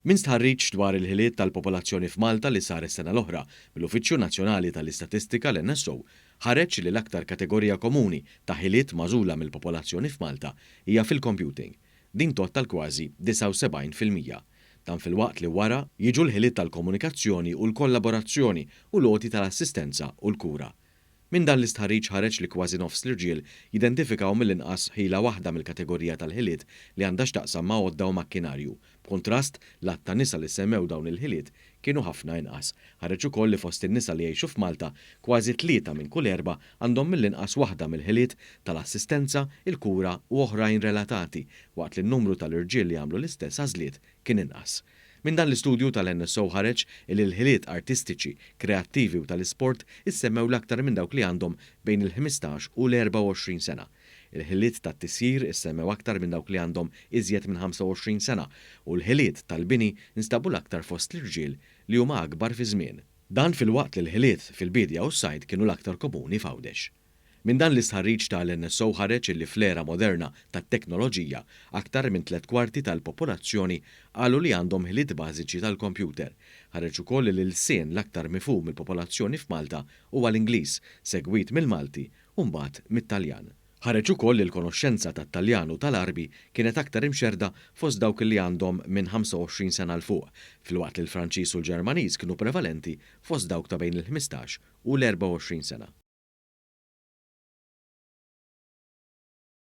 Min stħarriġ dwar il-ħiliet tal-popolazzjoni f'Malta li sar is-sena l-oħra mill-Uffiċċju Nazzjonali tal-Istatistika l-NSO ħareġ li l-aktar kategorija komuni ta' ħiliet magħżula mill-popolazzjoni f'Malta hija fil-computing. Din tottal kważi 79%. Dan fil-waqt li wara jiġu l-ħiliet tal-komunikazzjoni u l-kollaborazzjoni u l-għoti tal-assistenza u l-kura. Min dan l-istħarriġ ħareġ li kważi nofs l-irġiel jidentifikaw mill-inqas ħila waħda mill-kategorija tal-ħiliet li għandha x'taqsam ma' għodda u makkinarju. B'kontrast, l-att ta' nisa li semmew dawn il-ħiliet kienu ħafna inqas. Ħareġ ukoll li fost in-nisa li jgħixu f'Malta kważi 3 minn kull 4 għandhom mill-inqas waħda mill-ħiliet tal-assistenza, il-kura u oħrajn relatati, waqt li n-numru tal-irġiel li għamlu l-istess għażliet kien inqas. Min dan l-istudju tal-NSO ħareġ li l-ħiliet artistiċi, kreattivi u tal-isport issemmew l-aktar minn dawk li għandhom bejn il-15 u l-24 sena. Il-ħiliet tat-tisjir issemmew aktar minn dawk li għandhom iżjed minn 25 sena u l-ħiliet tal-bini instabu l-aktar fost l-irġiel li huma akbar fi żmien. Dan fil-waqt li l-ħiliet fil-bidja u s-sajd kienu l-aktar komuni f'Għawdex. Min dan l-istħarriġ tal-NSO ħareġ li fl-era moderna tat-teknoloġija aktar minn 3/4 tal-popolazzjoni qalu li għandhom ħiliet bażiċi tal-kompjuter. Ħareġ ukoll li l-sien l-aktar mifhum mill-popolazzjoni f'Malta huwa l-Ingliż, segwit mill-Malti u mbagħad mit-Taljan. Ħareġ ukoll li l-konoxxenza tat-Taljan u tal-Arbi kienet aktar imxerda fost dawk li għandhom minn 25 sena l fuq, filwaqt li l-Franċiż u l-Ġermaniż kienu prevalenti fost dawk ta' bejn il-15 u l-24 sena.